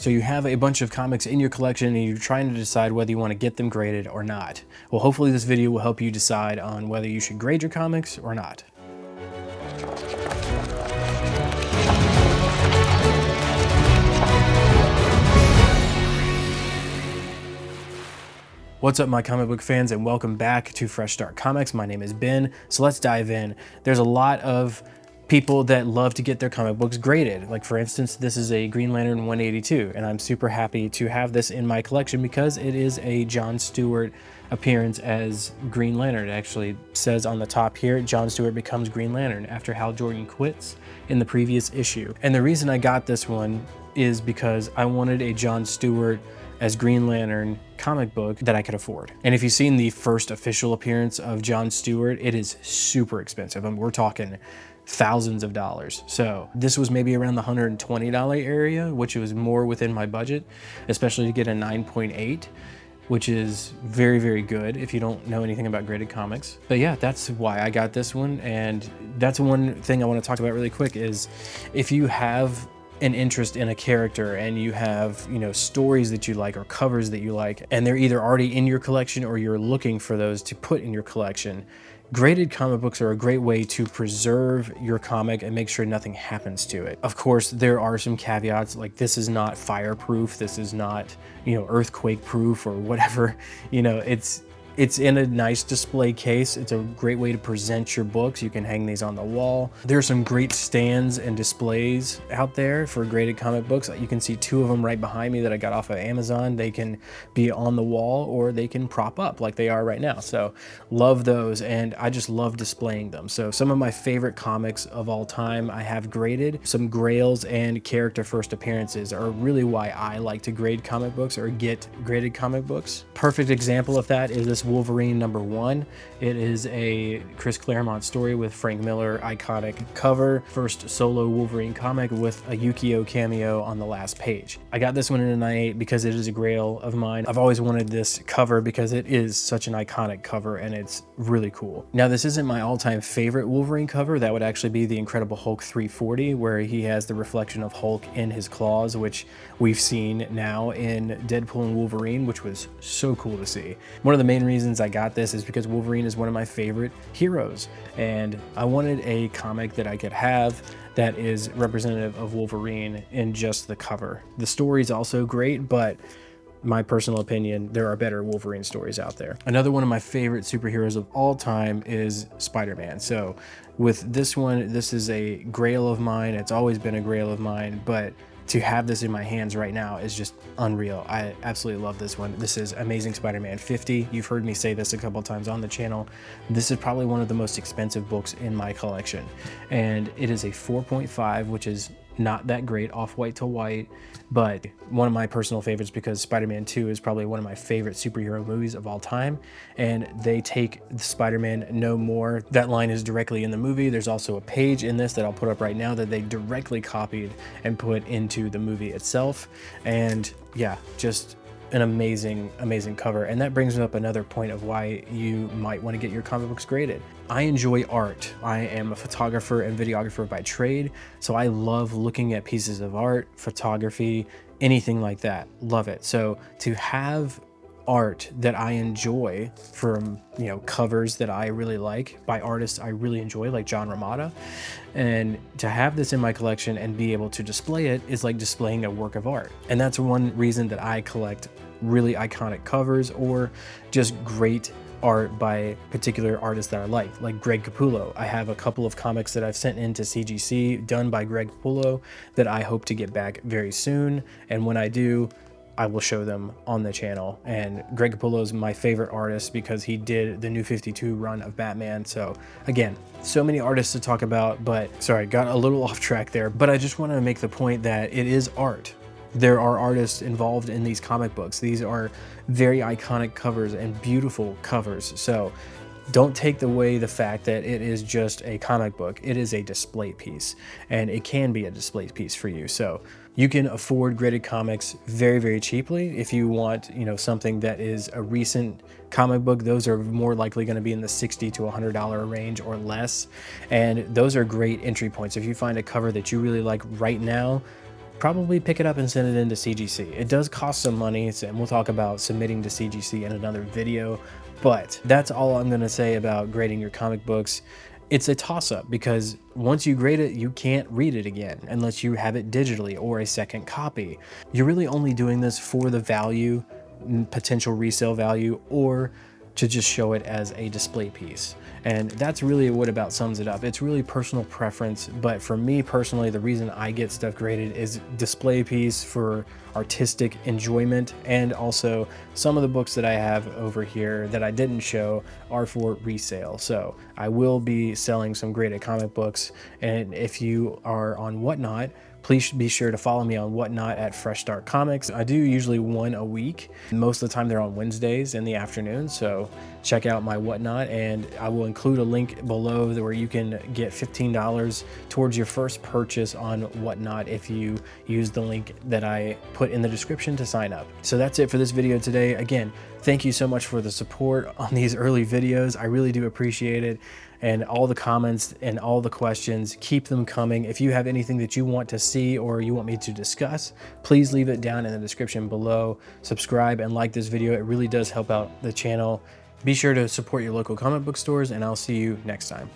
So you have a bunch of comics in your collection and you're trying to decide whether you want to get them graded or not. Well, hopefully this video will help you decide on whether you should grade your comics or not. What's up, my comic book fans, and welcome back to Fresh Start Comics. My name is Ben, so let's dive in. There's a lot of people that love to get their comic books graded. Like, for instance, this is a Green Lantern 182, and I'm super happy to have this in my collection because it is a John Stewart appearance as Green Lantern. It actually says on the top here, John Stewart becomes Green Lantern after Hal Jordan quits in the previous issue. And the reason I got this one is because I wanted a John Stewart as Green Lantern comic book that I could afford. And if you've seen the first official appearance of John Stewart, it is super expensive. I mean, we're talking thousands of dollars. So this was maybe around the $120 area, which was more within my budget, especially to get a 9.8, which is very, very good if you don't know anything about graded comics. But yeah, that's why I got this one. And that's one thing I want to talk about really quick is if you have an interest in a character and you have, stories that you like or covers that you like, and they're either already in your collection or you're looking for those to put in your collection, graded comic books are a great way to preserve your comic and make sure nothing happens to it. Of course, there are some caveats, like this is not fireproof, this is not, earthquake proof or whatever. It's in a nice display case. It's a great way to present your books. You can hang these on the wall. There's some great stands and displays out there for graded comic books. You can see two of them right behind me that I got off of Amazon. They can be on the wall or they can prop up like they are right now. So love those, and I just love displaying them. So some of my favorite comics of all time I have graded. Some grails and character first appearances are really why I like to grade comic books or get graded comic books. Perfect example of that is this Wolverine #1. It is a Chris Claremont story with Frank Miller, iconic cover, first solo Wolverine comic with a Yukio cameo on the last page. I got this one in a 9.8 because it is a grail of mine. I've always wanted this cover because it is such an iconic cover and it's really cool. Now, this isn't my all-time favorite Wolverine cover. That would actually be the Incredible Hulk 340, where he has the reflection of Hulk in his claws, which we've seen now in Deadpool and Wolverine, which was so cool to see. One of the main reasons I got this is because Wolverine is one of my favorite heroes, and I wanted a comic that I could have that is representative of Wolverine in just the cover. The story is also great, but my personal opinion, there are better Wolverine stories out there. Another one of my favorite superheroes of all time is Spider-Man. So with this one, this is a grail of mine. It's always been a grail of mine, but to have this in my hands right now is just unreal. I absolutely love this one. This is Amazing Spider-Man 50. You've heard me say this a couple times on the channel. This is probably one of the most expensive books in my collection. And it is a 4.5, which is not that great, off-white to white, but one of my personal favorites because Spider-Man 2 is probably one of my favorite superhero movies of all time. And they take Spider-Man No More. That line is directly in the movie. There's also a page in this that I'll put up right now that they directly copied and put into the movie itself. And yeah, just an amazing cover. And that brings up another point of why you might want to get your comic books graded. I enjoy art. I am a photographer and videographer by trade, so I love looking at pieces of art, photography, anything like that. Love it. So to have art that I enjoy from, covers that I really like by artists I really enjoy, like John Romita, and to have this in my collection and be able to display it is like displaying a work of art. And that's one reason that I collect really iconic covers or just great art by particular artists that I like Greg Capullo. I have a couple of comics that I've sent into CGC done by Greg Capullo that I hope to get back very soon. And when I do, I will show them on the channel. And Greg Capullo is my favorite artist because he did the New 52 run of Batman. So again, so many artists to talk about, but sorry, got a little off track there. But I just want to make the point that it is art. There are artists involved in these comic books. These are very iconic covers and beautiful covers. So don't take away the fact that it is just a comic book. It is a display piece, and it can be a display piece for you. So you can afford graded comics very, very cheaply. If you want, something that is a recent comic book, those are more likely going to be in the $60 to $100 range or less. And those are great entry points. If you find a cover that you really like right now, probably pick it up and send it into CGC. It does cost some money, and we'll talk about submitting to CGC in another video, but that's all I'm gonna say about grading your comic books. It's a toss-up because once you grade it, you can't read it again unless you have it digitally or a second copy. You're really only doing this for the value, potential resale value, or to just show it as a display piece. And that's really what about sums it up. It's really personal preference, but for me personally, the reason I get stuff graded is display piece for artistic enjoyment, and also some of the books that I have over here that I didn't show are for resale. So I will be selling some graded comic books, and if you are on Whatnot, please be sure to follow me on Whatnot at Fresh Start Comics. I do usually one a week. Most of the time they're on Wednesdays in the afternoon. So check out my Whatnot, and I will include a link below where you can get $15 towards your first purchase on Whatnot if you use the link that I put in the description to sign up. So that's it for this video today. Again, thank you so much for the support on these early videos. I really do appreciate it. And all the comments and all the questions, keep them coming. If you have anything that you want to see or you want me to discuss, please leave it down in the description below. Subscribe and like this video. It really does help out the channel. Be sure to support your local comic book stores, and I'll see you next time.